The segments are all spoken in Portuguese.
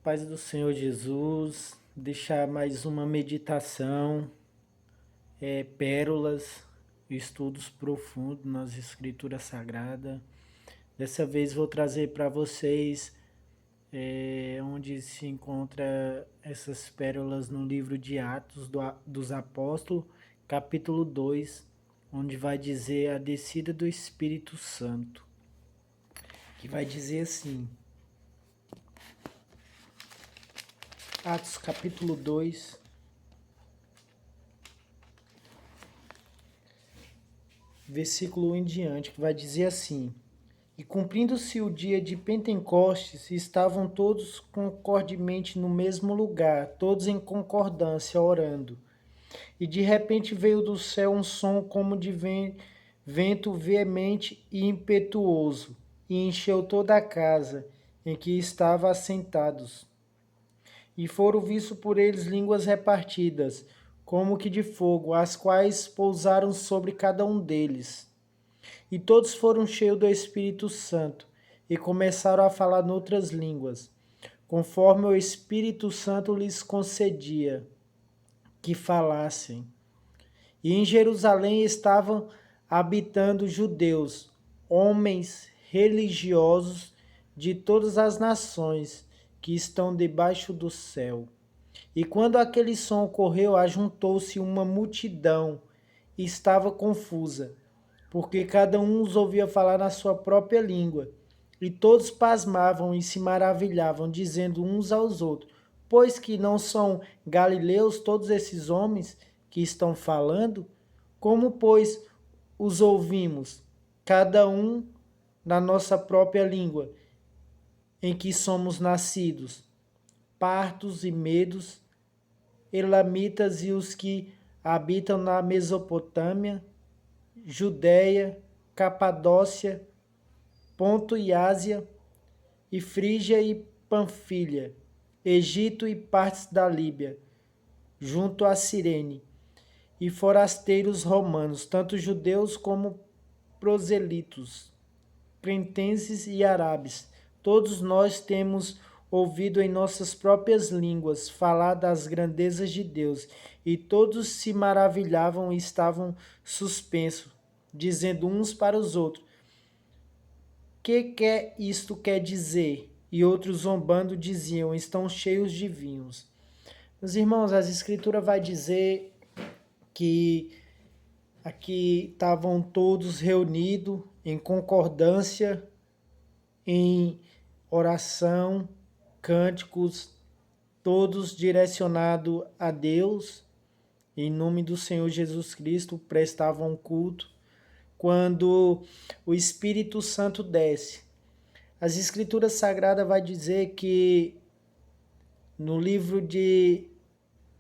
Paz do Senhor Jesus, deixar mais uma meditação, pérolas, estudos profundos nas Escrituras Sagradas. Dessa vez vou trazer para vocês onde se encontra essas pérolas no livro de Atos dos Apóstolos, capítulo 2, onde vai dizer a descida do Espírito Santo, que vai dizer assim: Atos capítulo 2, versículo 1 em diante, que vai dizer assim: E cumprindo-se o dia de Pentecostes, estavam todos concordemente no mesmo lugar, todos em concordância, orando. E de repente veio do céu um som como de vento veemente e impetuoso, e encheu toda a casa em que estavam assentados. E foram vistos por eles línguas repartidas, como que de fogo, as quais pousaram sobre cada um deles. E todos foram cheios do Espírito Santo e começaram a falar noutras línguas, conforme o Espírito Santo lhes concedia que falassem. E em Jerusalém estavam habitando judeus, homens religiosos de todas as nações que estão debaixo do céu. E quando aquele som ocorreu, ajuntou-se uma multidão e estava confusa, porque cada um os ouvia falar na sua própria língua. E todos pasmavam e se maravilhavam, dizendo uns aos outros: Pois que não são galileus todos esses homens que estão falando? Como, pois, os ouvimos, cada um na nossa própria língua, em que somos nascidos? Partos e medos, elamitas e os que habitam na Mesopotâmia, Judéia, Capadócia, Ponto e Ásia, e Frígia e Panfilha, Egito e partes da Líbia, junto a Cirene, e forasteiros romanos, tanto judeus como proselitos, cretenses e árabes. Todos nós temos ouvido em nossas próprias línguas falar das grandezas de Deus, e todos se maravilhavam e estavam suspensos, dizendo uns para os outros: que isto quer dizer? E outros zombando diziam: estão cheios de vinhos. Meus irmãos, as escrituras vai dizer que aqui estavam todos reunidos em concordância, em oração, cânticos, todos direcionados a Deus, em nome do Senhor Jesus Cristo, prestavam culto, quando o Espírito Santo desce. As Escrituras Sagradas vai dizer que no livro de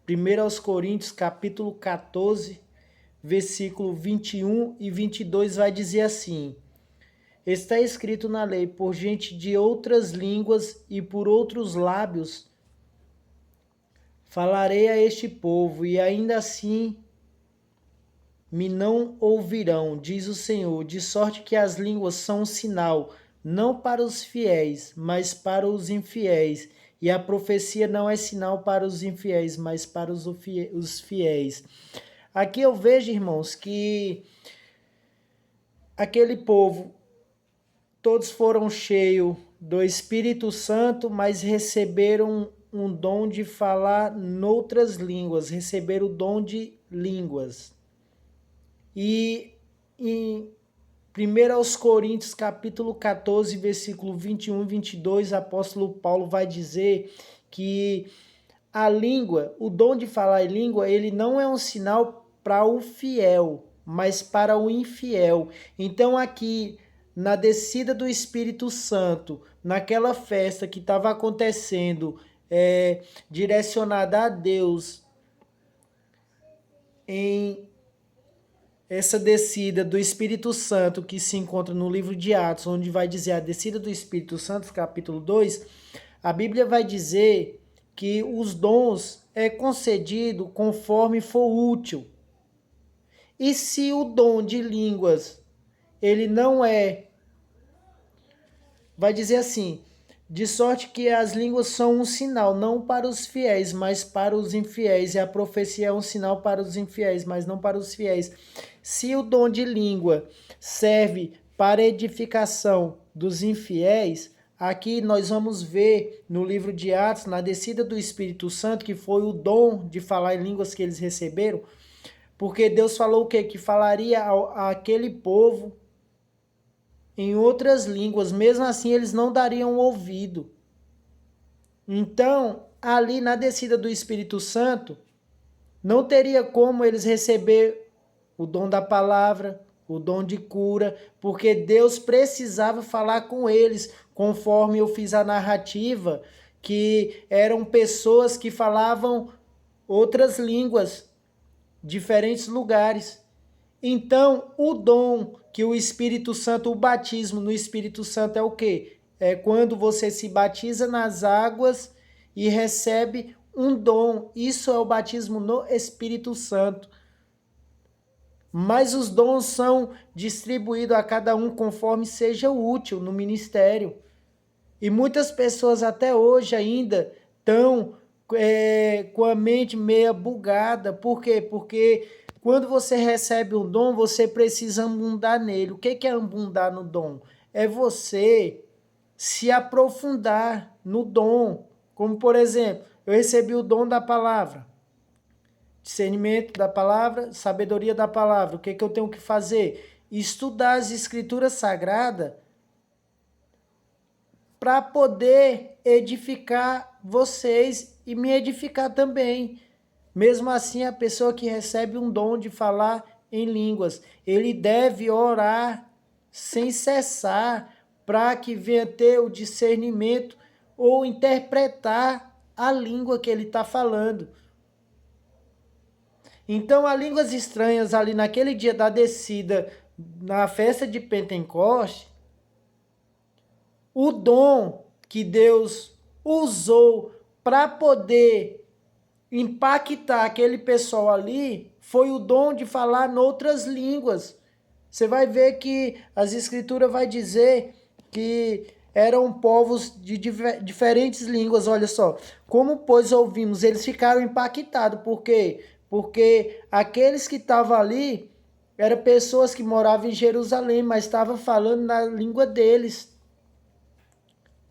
1 aos Coríntios, capítulo 14, versículo 21 e 22, vai dizer assim: Está escrito na lei, por gente de outras línguas e por outros lábios falarei a este povo, e ainda assim me não ouvirão, diz o Senhor, de sorte que as línguas são um sinal, não para os fiéis, mas para os infiéis, e a profecia não é sinal para os infiéis, mas para os fiéis. Aqui eu vejo, irmãos, que aquele povo, todos foram cheios do Espírito Santo, mas receberam um dom de falar noutras línguas, receberam o dom de línguas. E em 1 aos Coríntios, capítulo 14, versículo 21 e 22, o apóstolo Paulo vai dizer que a língua, o dom de falar em língua, ele não é um sinal para o fiel, mas para o infiel. Então aqui, na descida do Espírito Santo, naquela festa que estava acontecendo, direcionada a Deus, em essa descida do Espírito Santo que se encontra no livro de Atos, onde vai dizer a descida do Espírito Santo, capítulo 2, a Bíblia vai dizer que os dons é concedido conforme for útil. E se o dom de línguas, ele não é, vai dizer assim, De sorte que as línguas são um sinal, não para os fiéis, mas para os infiéis. E a profecia é um sinal para os infiéis, mas não para os fiéis. Se o dom de língua serve para edificação dos infiéis, aqui nós vamos ver no livro de Atos, na descida do Espírito Santo, que foi o dom de falar em línguas que eles receberam, porque Deus falou o quê? Que falaria àquele povo em outras línguas, mesmo assim eles não dariam ouvido. Então, ali na descida do Espírito Santo, não teria como eles receber o dom da palavra, o dom de cura, porque Deus precisava falar com eles, conforme eu fiz a narrativa, que eram pessoas que falavam outras línguas, diferentes lugares. Então, o dom que o Espírito Santo, o batismo no Espírito Santo é o quê? É quando você se batiza nas águas e recebe um dom. Isso é o batismo no Espírito Santo. Mas os dons são distribuídos a cada um conforme seja útil no ministério. E muitas pessoas até hoje ainda estão com a mente meia bugada. Por quê? Porque quando você recebe um dom, você precisa abundar nele. O que é abundar no dom? É você se aprofundar no dom. Como, por exemplo, eu recebi o dom da palavra. Discernimento da palavra, sabedoria da palavra. O que eu tenho que fazer? Estudar as escrituras sagradas para poder edificar vocês e me edificar também. Mesmo assim, a pessoa que recebe um dom de falar em línguas, ele deve orar sem cessar para que venha ter o discernimento ou interpretar a língua que ele está falando. Então, as línguas estranhas ali naquele dia da descida, na festa de Pentecoste, o dom que Deus usou para poder impactar aquele pessoal ali foi o dom de falar noutras línguas. Você vai ver que as escrituras vai dizer que eram povos de diferentes línguas. Olha só, como pois ouvimos, eles ficaram impactados. Por quê? Porque aqueles que estavam ali eram pessoas que moravam em Jerusalém, mas estavam falando na língua deles.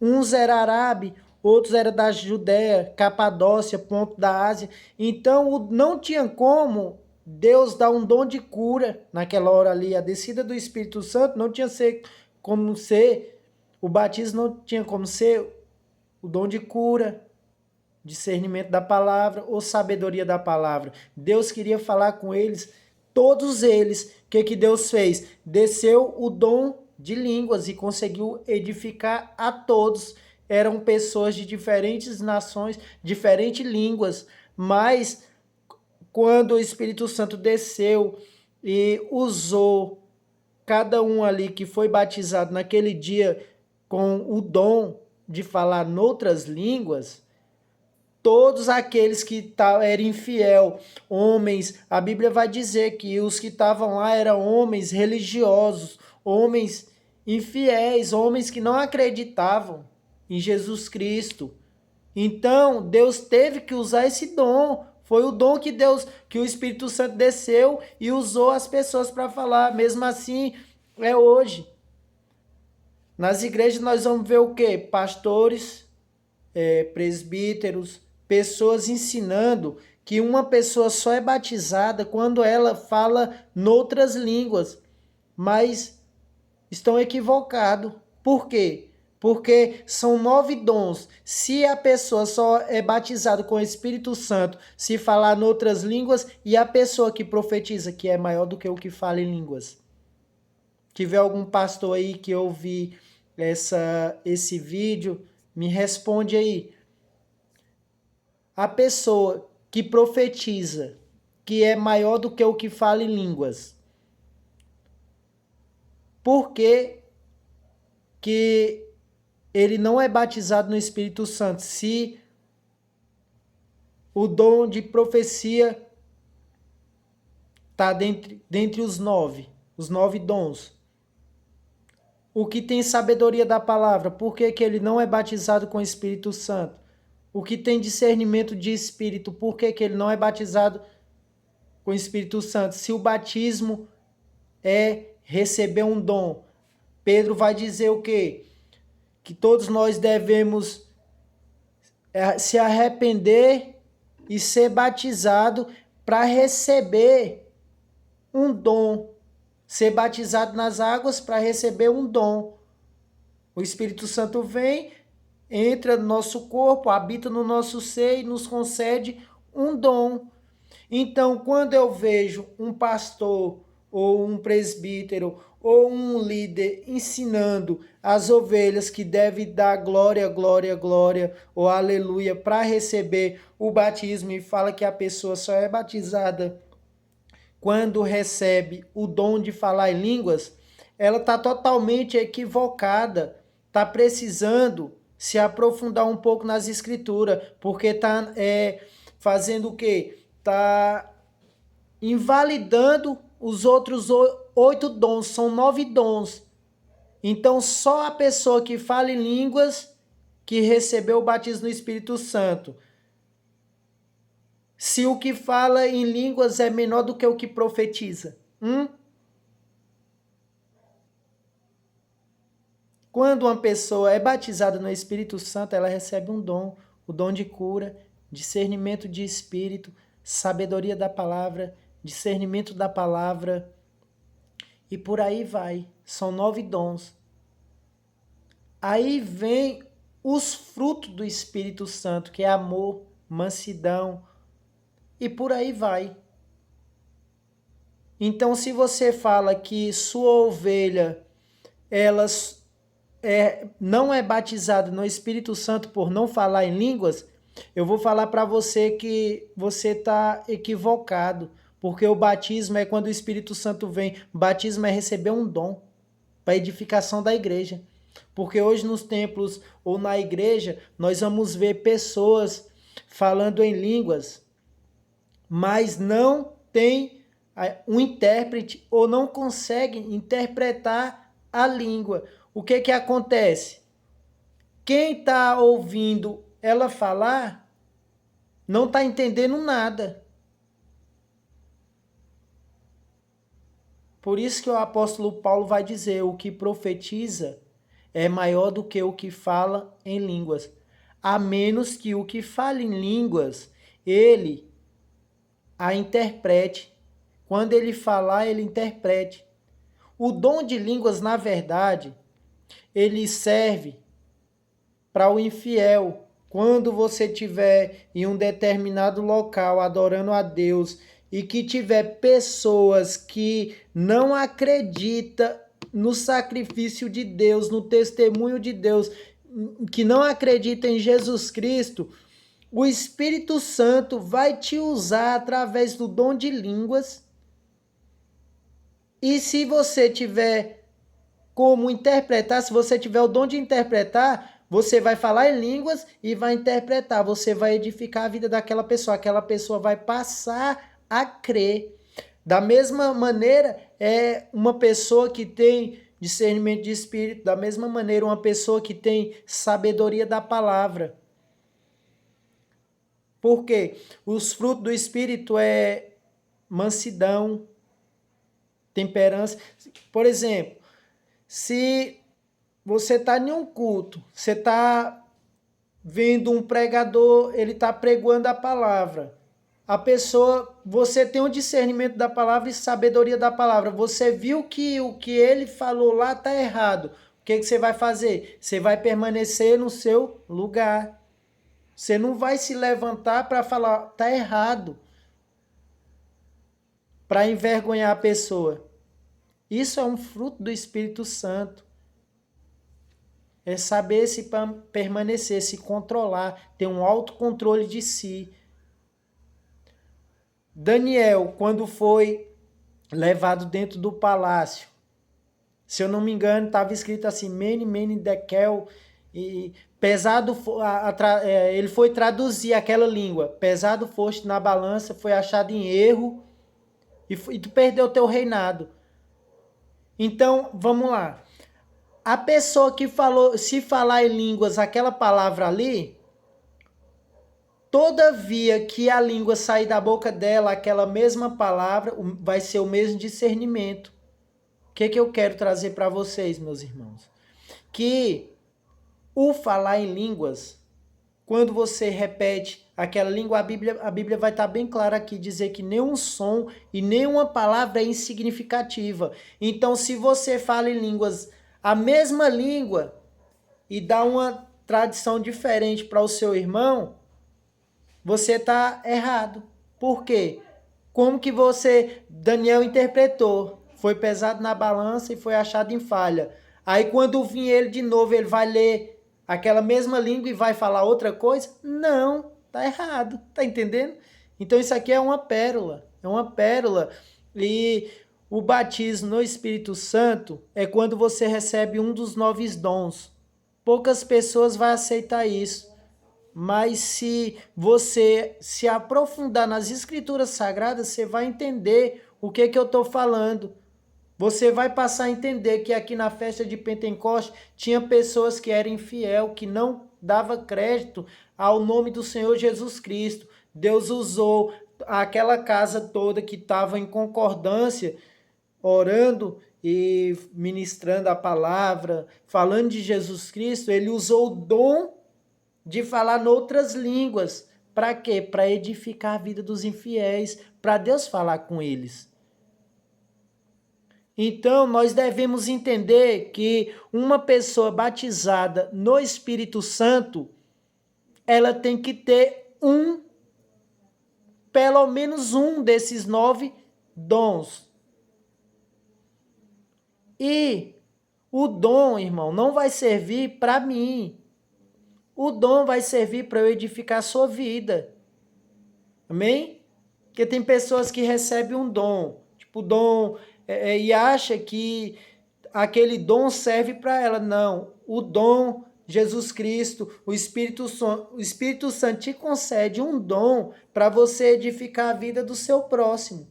Uns eram árabes, outros eram da Judéia, Capadócia, ponto da Ásia. Então não tinha como Deus dar um dom de cura naquela hora ali. A descida do Espírito Santo não tinha como ser, o batismo não tinha como ser o dom de cura, discernimento da palavra ou sabedoria da palavra. Deus queria falar com eles, todos eles. O que Deus fez? Desceu o dom de línguas e conseguiu edificar a todos. Eram pessoas de diferentes nações, diferentes línguas, mas quando o Espírito Santo desceu e usou cada um ali que foi batizado naquele dia com o dom de falar noutras línguas, todos aqueles que eram infiel, homens, a Bíblia vai dizer que os que estavam lá eram homens religiosos, homens infiéis, homens que não acreditavam em Jesus Cristo. Então, Deus teve que usar esse dom. Foi o dom que Deus, que o Espírito Santo desceu e usou as pessoas para falar. Mesmo assim, é hoje. Nas igrejas nós vamos ver o quê? Pastores, presbíteros, pessoas ensinando que uma pessoa só é batizada quando ela fala noutras línguas, mas estão equivocados. Por quê? Porque são 9 dons. Se a pessoa só é batizada com o Espírito Santo, se falar noutras línguas, e a pessoa que profetiza, que é maior do que o que fala em línguas. Tiver algum pastor aí que ouvir esse vídeo, me responde aí. A pessoa que profetiza, que é maior do que o que fala em línguas, por que ele não é batizado no Espírito Santo se o dom de profecia está dentre os 9 dons? O que tem sabedoria da palavra, por que que ele não é batizado com o Espírito Santo? O que tem discernimento de espírito, por que que ele não é batizado com o Espírito Santo? Se o batismo é receber um dom, Pedro vai dizer o quê? Que todos nós devemos se arrepender e ser batizado para receber um dom. Ser batizado nas águas para receber um dom. O Espírito Santo vem, entra no nosso corpo, habita no nosso ser e nos concede um dom. Então, quando eu vejo um pastor ou um presbítero ou um líder ensinando as ovelhas que devem dar glória, glória, glória ou aleluia para receber o batismo e fala que a pessoa só é batizada quando recebe o dom de falar em línguas, ela está totalmente equivocada, está precisando se aprofundar um pouco nas escrituras, porque está fazendo o quê? Está invalidando os outros 8 dons, são 9 dons. Então, só a pessoa que fala em línguas que recebeu o batismo no Espírito Santo. Se o que fala em línguas é menor do que o que profetiza? Quando uma pessoa é batizada no Espírito Santo, ela recebe um dom, o dom de cura, discernimento de espírito, sabedoria da palavra, discernimento da palavra, e por aí vai. São 9 dons. Aí vem os frutos do Espírito Santo, que é amor, mansidão, e por aí vai. Então, se você fala que sua ovelha, elas não é batizada no Espírito Santo por não falar em línguas, eu vou falar para você que você está equivocado, porque o batismo é quando o Espírito Santo vem. O batismo é receber um dom para edificação da igreja. Porque hoje nos templos ou na igreja, nós vamos ver pessoas falando em línguas, mas não tem um intérprete ou não conseguem interpretar a língua. O que que acontece? Quem está ouvindo ela falar não está entendendo nada. Por isso que o apóstolo Paulo vai dizer: o que profetiza é maior do que o que fala em línguas, a menos que o que fala em línguas, ele a interprete. Quando ele falar, ele interprete. O dom de línguas, na verdade, ele serve para o infiel. Quando você estiver em um determinado local adorando a Deus e que tiver pessoas que não acreditam no sacrifício de Deus, no testemunho de Deus, que não acreditam em Jesus Cristo, o Espírito Santo vai te usar através do dom de línguas. E se você tiver como interpretar, se você tiver o dom de interpretar, você vai falar em línguas e vai interpretar. Você vai edificar a vida daquela pessoa. Aquela pessoa vai passar a crer. Da mesma maneira, é uma pessoa que tem discernimento de espírito. Da mesma maneira, uma pessoa que tem sabedoria da palavra. Por quê? Os frutos do espírito é mansidão, temperança. Por exemplo, se você está em um culto, você está vendo um pregador, ele está pregando a palavra. A pessoa, você tem um discernimento da palavra e sabedoria da palavra. Você viu que o que ele falou lá está errado. O que você vai fazer? Você vai permanecer no seu lugar. Você não vai se levantar para falar, está errado, para envergonhar a pessoa. Isso é um fruto do Espírito Santo. É saber se permanecer, se controlar, ter um autocontrole de si. Daniel, quando foi levado dentro do palácio, se eu não me engano, estava escrito assim, Mene, Mene, Tekel, e pesado, ele foi traduzir aquela língua, pesado foste na balança, foi achado em erro, e tu perdeu teu reinado. Então, vamos lá. A pessoa que falou, se falar em línguas aquela palavra ali, todavia que a língua sair da boca dela, aquela mesma palavra, vai ser o mesmo discernimento. O que eu quero trazer para vocês, meus irmãos? Que o falar em línguas, quando você repete aquela língua, a Bíblia vai estar bem clara aqui, dizer que nenhum som e nenhuma palavra é insignificativa. Então, se você fala em línguas, a mesma língua, e dá uma tradição diferente para o seu irmão, você está errado. Por quê? Como que Daniel interpretou? Foi pesado na balança e foi achado em falha. Aí quando vir ele de novo, ele vai ler aquela mesma língua e vai falar outra coisa? Não, tá errado, tá entendendo? Então isso aqui é uma pérola, é uma pérola. E o batismo no Espírito Santo é quando você recebe um dos 9 dons. Poucas pessoas vão aceitar isso. Mas se você se aprofundar nas escrituras sagradas, você vai entender o que eu estou falando. Você vai passar a entender que aqui na festa de Pentecostes tinha pessoas que eram infiel, que não dava crédito ao nome do Senhor Jesus Cristo. Deus usou aquela casa toda que estava em concordância, orando e ministrando a palavra, falando de Jesus Cristo. Ele usou o dom de falar noutras línguas. Para quê? Para edificar a vida dos infiéis, para Deus falar com eles. Então, nós devemos entender que uma pessoa batizada no Espírito Santo, ela tem que ter pelo menos um desses 9 dons. E o dom, irmão, não vai servir para mim. O dom vai servir para eu edificar a sua vida. Amém? Porque tem pessoas que recebem um dom, tipo dom, e acha que aquele dom serve para ela. Não, o dom, Jesus Cristo, o Espírito Santo te concede um dom para você edificar a vida do seu próximo.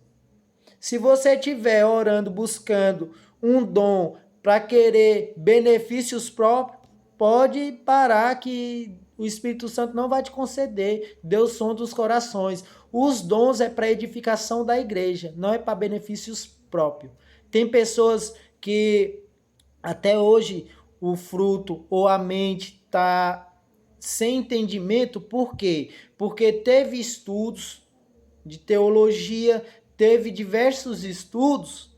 Se você estiver orando, buscando um dom para querer benefícios próprios, pode parar que o Espírito Santo não vai te conceder. Deus sonda os corações. Os dons é para edificação da igreja, não é para benefícios próprios. Tem pessoas que até hoje o fruto ou a mente está sem entendimento. Por quê? Porque teve estudos de teologia, teve diversos estudos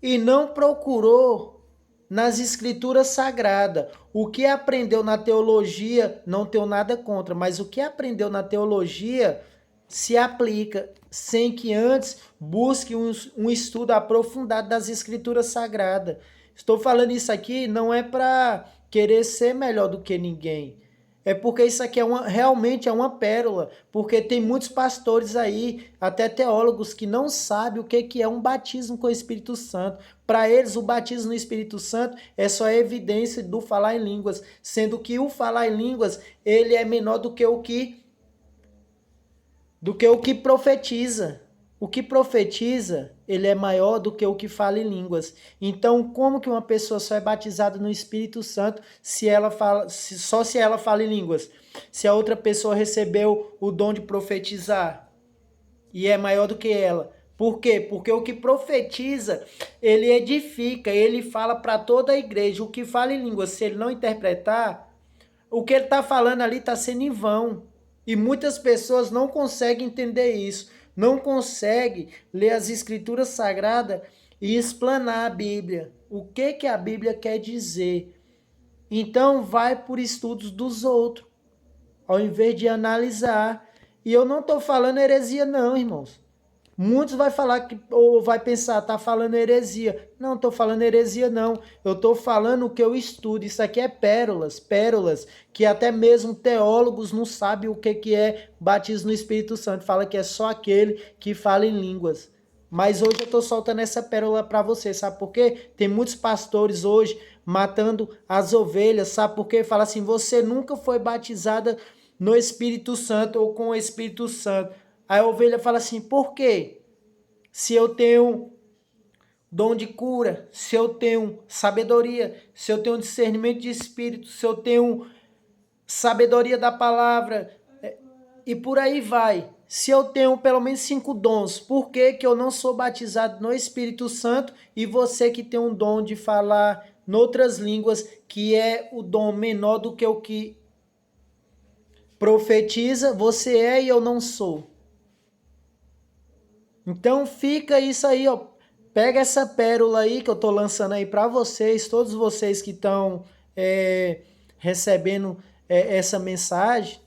e não procurou nas escrituras sagradas. O que aprendeu na teologia, não tenho nada contra, mas o que aprendeu na teologia se aplica sem que antes busque um estudo aprofundado das escrituras sagradas. Estou falando isso aqui não é para querer ser melhor do que ninguém. É porque isso aqui realmente é uma pérola, porque tem muitos pastores aí, até teólogos, que não sabem o que é um batismo com o Espírito Santo. Para eles, o batismo no Espírito Santo é só evidência do falar em línguas, sendo que o falar em línguas, ele é menor do que o que profetiza. O que profetiza, ele é maior do que o que fala em línguas. Então, como que uma pessoa só é batizada no Espírito Santo só se ela fala em línguas? Se a outra pessoa recebeu o dom de profetizar e é maior do que ela. Por quê? Porque o que profetiza, ele edifica, ele fala para toda a igreja. O que fala em línguas, se ele não interpretar, o que ele está falando ali está sendo em vão. E muitas pessoas não conseguem entender isso. Não conseguem ler as escrituras sagradas e explanar a Bíblia. O que a Bíblia quer dizer? Então vai por estudos dos outros, ao invés de analisar. E eu não estou falando heresia não, irmãos. Muitos vai falar que, ou vai pensar, tá falando heresia. Não, estou falando heresia não. Eu estou falando o que eu estudo. Isso aqui é pérolas, pérolas, que até mesmo teólogos não sabem o que é batismo no Espírito Santo. Fala que é só aquele que fala em línguas. Mas hoje eu estou soltando essa pérola para você, sabe por quê? Tem muitos pastores hoje matando as ovelhas, sabe por quê? Fala assim, você nunca foi batizada no Espírito Santo ou com o Espírito Santo. Aí a ovelha fala assim, por quê? Se eu tenho dom de cura, se eu tenho sabedoria, se eu tenho discernimento de espírito, se eu tenho sabedoria da palavra, e por aí vai. Se eu tenho pelo menos 5 dons, por que que eu não sou batizado no Espírito Santo e você que tem um dom de falar noutras línguas, que é o dom menor do que o que profetiza, você é e eu não sou? Então fica isso aí, ó. Pega essa pérola aí que eu tô lançando aí para vocês, todos vocês que estão recebendo essa mensagem.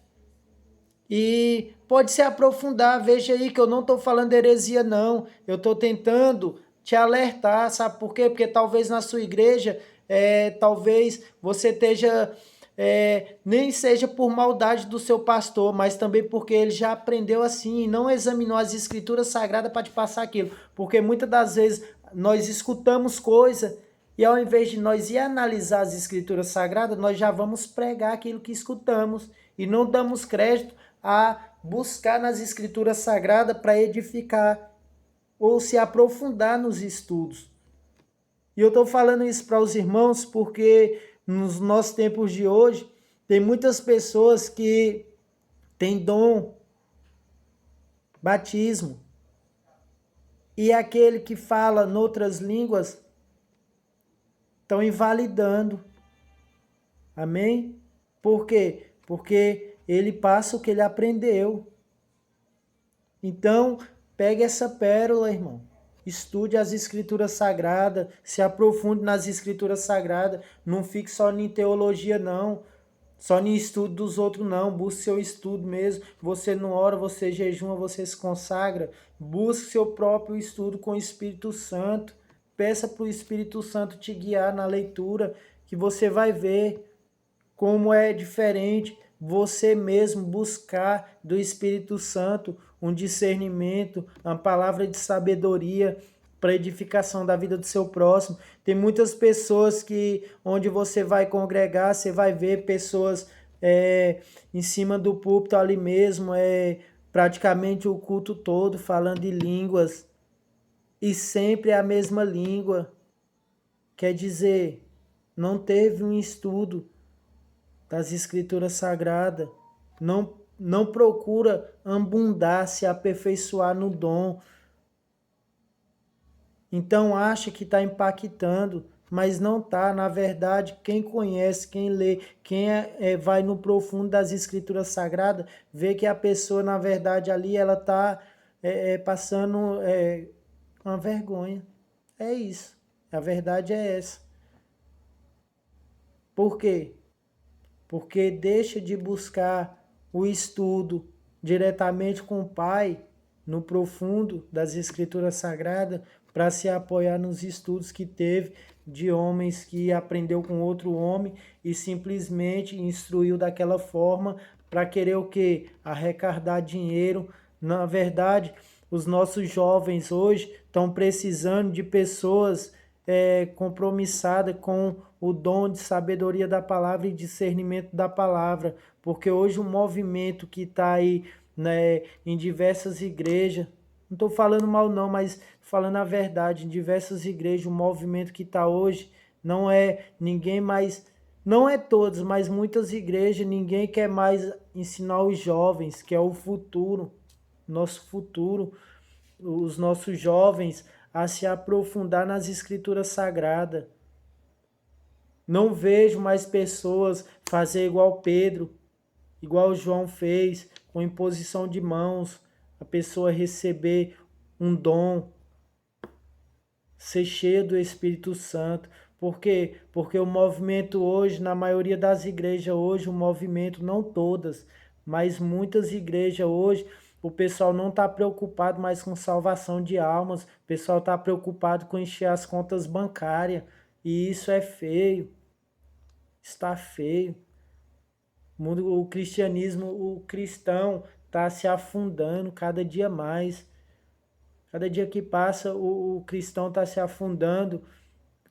E pode se aprofundar, veja aí que eu não estou falando heresia, não. Eu estou tentando te alertar, sabe por quê? Porque talvez na sua igreja, talvez você esteja, nem seja por maldade do seu pastor, mas também porque ele já aprendeu assim e não examinou as escrituras sagradas para te passar aquilo. Porque muitas das vezes nós escutamos coisa e ao invés de nós ir analisar as escrituras sagradas, nós já vamos pregar aquilo que escutamos e não damos crédito a buscar nas escrituras sagradas para edificar ou se aprofundar nos estudos. E eu estou falando isso para os irmãos porque nos nossos tempos de hoje tem muitas pessoas que têm dom, batismo, e aquele que fala noutras línguas estão invalidando. Amém? Por quê? Porque ele passa o que ele aprendeu. Então, pegue essa pérola, irmão. Estude as escrituras sagradas, se aprofunde nas escrituras sagradas. Não fique só em teologia, não. Só em estudo dos outros, não. Busque seu estudo mesmo. Você não ora, você jejuma, você se consagra. Busque seu próprio estudo com o Espírito Santo. Peça para o Espírito Santo te guiar na leitura, que você vai ver como é diferente você mesmo buscar do Espírito Santo um discernimento, uma palavra de sabedoria para edificação da vida do seu próximo. Tem muitas pessoas que, onde você vai congregar, você vai ver pessoas em cima do púlpito ali mesmo, praticamente o culto todo falando em línguas, e sempre é a mesma língua. Quer dizer, não teve um estudo das escrituras sagradas, não procura abundar, se aperfeiçoar no dom. Então acha que está impactando, mas não está. Na verdade, quem conhece, quem lê, quem vai no profundo das escrituras sagradas, vê que a pessoa, na verdade, ali ela está passando uma vergonha. É isso. A verdade é essa. Por quê? Porque deixa de buscar o estudo diretamente com o Pai, no profundo das Escrituras Sagradas, para se apoiar nos estudos que teve de homens que aprendeu com outro homem e simplesmente instruiu daquela forma para querer o quê? Arrecadar dinheiro. Na verdade, os nossos jovens hoje estão precisando de pessoas compromissadas com o dom de sabedoria da palavra e discernimento da palavra, porque hoje o movimento que está aí, né, em diversas igrejas, não estou falando mal não, mas falando a verdade, em diversas igrejas, o movimento que está hoje não é ninguém mais, não é todos, mas muitas igrejas, ninguém quer mais ensinar os jovens, que é o futuro, nosso futuro, os nossos jovens a se aprofundar nas escrituras sagradas. Não vejo mais pessoas fazer igual Pedro, igual João fez, com imposição de mãos, a pessoa receber um dom, ser cheio do Espírito Santo. Por quê? Porque o movimento hoje, na maioria das igrejas hoje, o movimento, não todas, mas muitas igrejas hoje, o pessoal não está preocupado mais com salvação de almas, o pessoal está preocupado com encher as contas bancárias, e isso é feio, está feio. O cristianismo, o cristão está se afundando cada dia mais. Cada dia que passa, o cristão está se afundando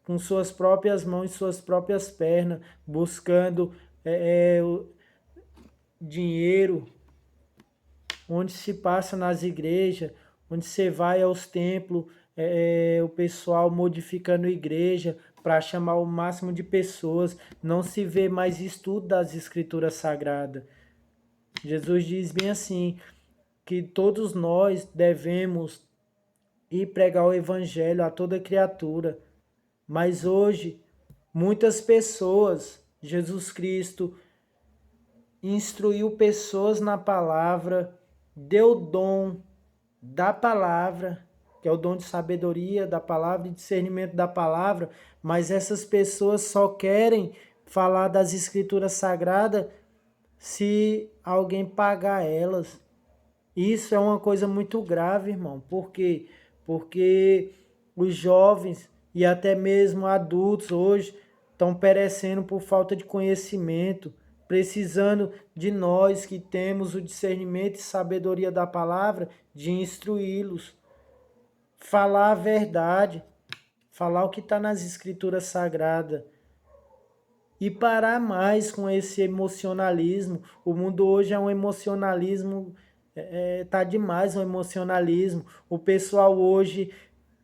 com suas próprias mãos e suas próprias pernas, buscando dinheiro, onde se passa nas igrejas, onde você vai aos templos, o pessoal modificando igreja para chamar o máximo de pessoas. Não se vê mais estudo das Escrituras Sagradas. Jesus diz bem assim, que todos nós devemos ir pregar o evangelho a toda criatura. Mas hoje, muitas pessoas, Jesus Cristo instruiu pessoas na palavra, deu dom da palavra, que é o dom de sabedoria da palavra e discernimento da palavra, mas essas pessoas só querem falar das escrituras sagradas se alguém pagar elas. Isso é uma coisa muito grave, irmão. Por quê? Porque os jovens e até mesmo adultos hoje estão perecendo por falta de conhecimento, precisando de nós que temos o discernimento e sabedoria da palavra, de instruí-los, falar a verdade, falar o que está nas escrituras sagradas e parar mais com esse emocionalismo. O mundo hoje é um emocionalismo, tá demais o emocionalismo. O pessoal hoje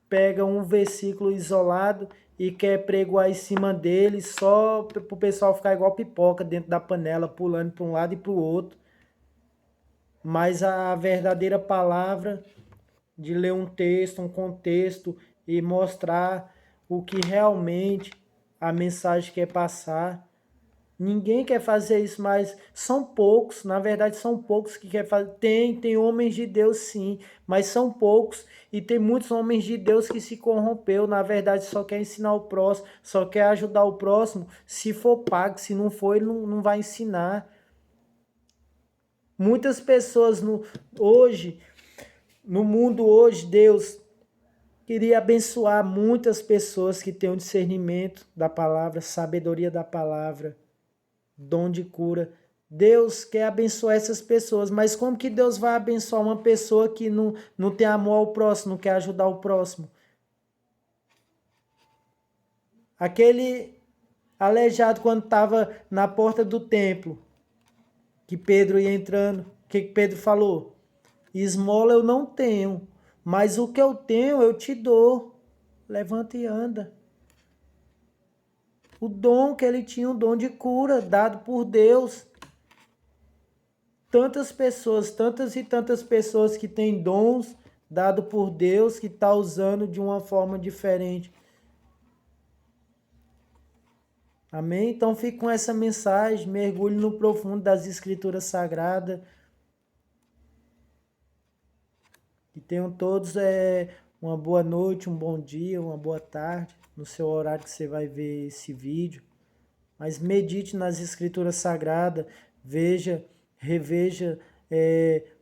pega um versículo isolado e quer pregoar em cima dele só para o pessoal ficar igual pipoca dentro da panela, pulando para um lado e para o outro. Mas a verdadeira palavra de ler um texto, um contexto e mostrar o que realmente a mensagem quer passar. Ninguém quer fazer isso, mas são poucos, na verdade são poucos que querem fazer. Tem homens de Deus sim, mas são poucos. E tem muitos homens de Deus que se corrompeu, na verdade só quer ensinar o próximo, só quer ajudar o próximo, se for pago, se não for ele não vai ensinar. Muitas pessoas hoje, no mundo hoje, Deus queria abençoar muitas pessoas que têm o discernimento da palavra, sabedoria da palavra, dom de cura. Deus quer abençoar essas pessoas, mas como que Deus vai abençoar uma pessoa que não tem amor ao próximo, não quer ajudar o próximo? Aquele aleijado quando estava na porta do templo, que Pedro ia entrando, o que Pedro falou? Esmola eu não tenho, mas o que eu tenho eu te dou. Levanta e anda. O dom que ele tinha, o dom de cura, dado por Deus. Tantas pessoas, tantas e tantas pessoas que têm dons dado por Deus, que está usando de uma forma diferente. Amém? Então fique com essa mensagem, mergulhe no profundo das Escrituras Sagradas. Que tenham todos uma boa noite, um bom dia, uma boa tarde, no seu horário que você vai ver esse vídeo. Mas medite nas Escrituras Sagradas, veja, reveja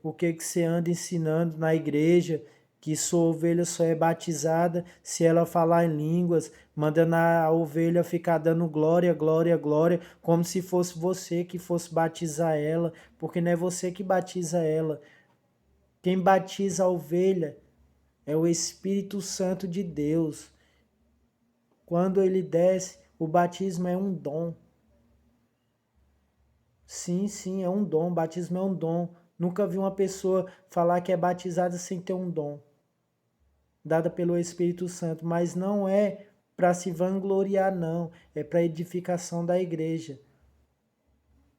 o que você anda ensinando na igreja, que sua ovelha só é batizada se ela falar em línguas, mandando a ovelha ficar dando glória, glória, glória, como se fosse você que fosse batizar ela, porque não é você que batiza ela. Quem batiza a ovelha é o Espírito Santo de Deus. Quando ele desce, o batismo é um dom. Sim, é um dom. O batismo é um dom. Nunca vi uma pessoa falar que é batizada sem ter um dom, dada pelo Espírito Santo, mas não é para se vangloriar, não. É para edificação da igreja.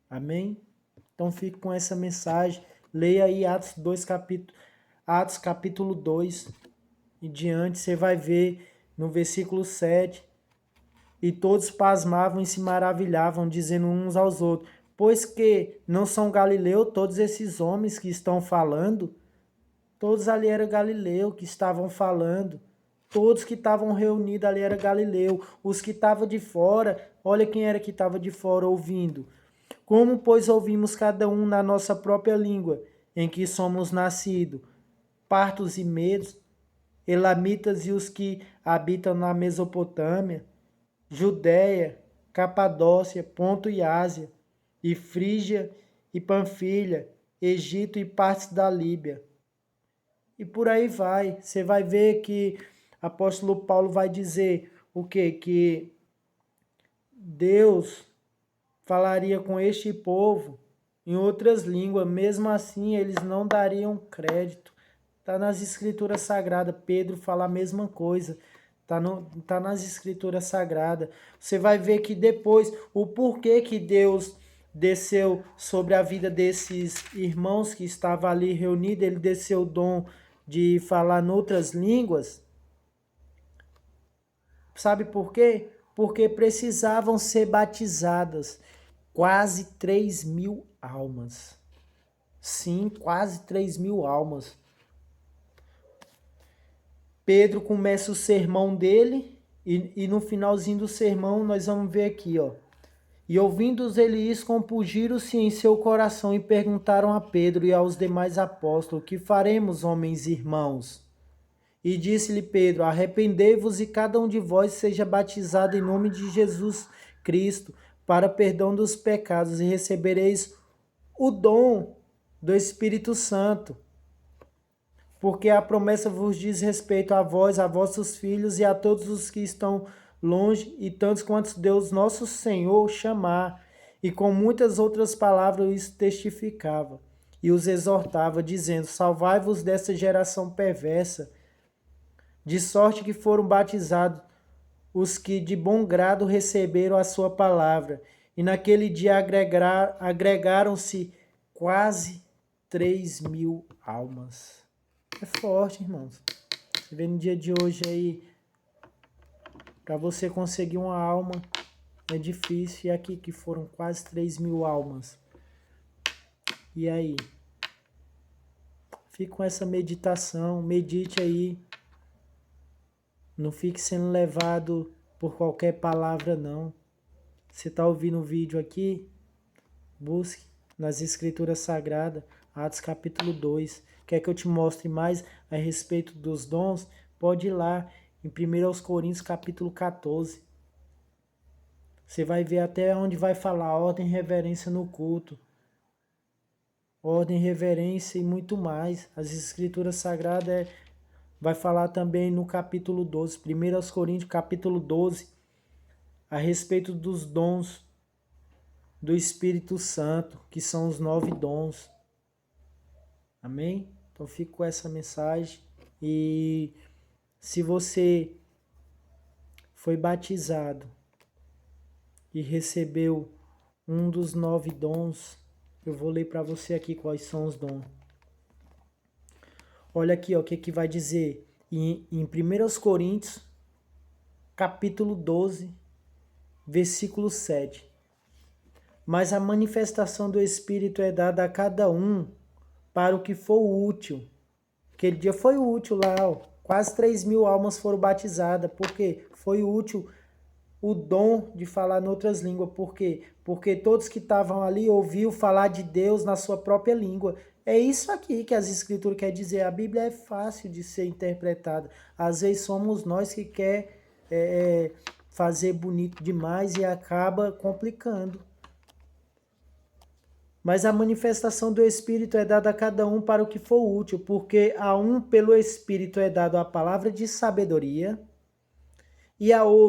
Amém? Então fique com essa mensagem. Leia aí Atos capítulo 2 e diante, você vai ver no versículo 7. E todos pasmavam e se maravilhavam, dizendo uns aos outros: pois que não são Galileu todos esses homens que estão falando? Todos ali eram Galileu que estavam falando. Todos que estavam reunidos ali eram Galileu. Os que estavam de fora, olha quem era que estava de fora ouvindo. Como, pois, ouvimos cada um na nossa própria língua, em que somos nascidos, partos e medos, elamitas e os que habitam na Mesopotâmia, Judéia, Capadócia, Ponto e Ásia, e Frígia e Panfilha, Egito e partes da Líbia. E por aí vai. Você vai ver que apóstolo Paulo vai dizer o quê? Que Deus falaria com este povo em outras línguas, mesmo assim eles não dariam crédito, Está nas Escrituras Sagradas. Pedro fala a mesma coisa. Tá nas Escrituras Sagradas. Você vai ver que depois, o porquê que Deus desceu sobre a vida desses irmãos que estavam ali reunidos, ele desceu o dom de falar em outras línguas. Sabe por quê? Porque precisavam ser batizadas quase 3.000 almas. Sim, quase 3.000 almas. Pedro começa o sermão dele e no finalzinho do sermão nós vamos ver aqui, ó. E ouvindo-os eles compungiram-se em seu coração e perguntaram a Pedro e aos demais apóstolos: que faremos, homens e irmãos? E disse-lhe Pedro: arrependei-vos e cada um de vós seja batizado em nome de Jesus Cristo para perdão dos pecados e recebereis o dom do Espírito Santo. Porque a promessa vos diz respeito a vós, a vossos filhos e a todos os que estão longe, e tantos quantos Deus nosso Senhor chamar. E com muitas outras palavras isso testificava e os exortava, dizendo: salvai-vos dessa geração perversa. De sorte que foram batizados os que de bom grado receberam a sua palavra. E naquele dia agregaram-se quase 3.000 almas. É forte, irmãos. Você vê no dia de hoje aí, para você conseguir uma alma é difícil. E aqui que foram quase 3.000 almas. E aí? Fique com essa meditação, medite aí. Não fique sendo levado por qualquer palavra, não. Você está ouvindo o vídeo aqui? Busque nas Escrituras Sagradas, Atos capítulo 2. Quer que eu te mostre mais a respeito dos dons? Pode ir lá em 1 Coríntios capítulo 14. Você vai ver até onde vai falar ordem e reverência no culto. Ordem, reverência e muito mais. As Escrituras Sagradas vai falar também no capítulo 12, 1 Coríntios capítulo 12, a respeito dos dons do Espírito Santo, que são os 9 dons. Amém? Então fico com essa mensagem. E se você foi batizado e recebeu um dos 9 dons, eu vou ler para você aqui quais são os dons. Olha aqui, ó, o que vai dizer em 1 Coríntios, capítulo 12, versículo 7. Mas a manifestação do Espírito é dada a cada um para o que for útil. Aquele dia foi útil lá, ó, quase 3.000 almas foram batizadas. Por quê? Foi útil o dom de falar em outras línguas. Por quê? Porque todos que estavam ali ouviram falar de Deus na sua própria língua. É isso aqui que as Escrituras querem dizer. A Bíblia é fácil de ser interpretada. Às vezes somos nós que quer fazer bonito demais e acaba complicando. Mas a manifestação do Espírito é dada a cada um para o que for útil, porque a um pelo Espírito é dado a palavra de sabedoria e a outro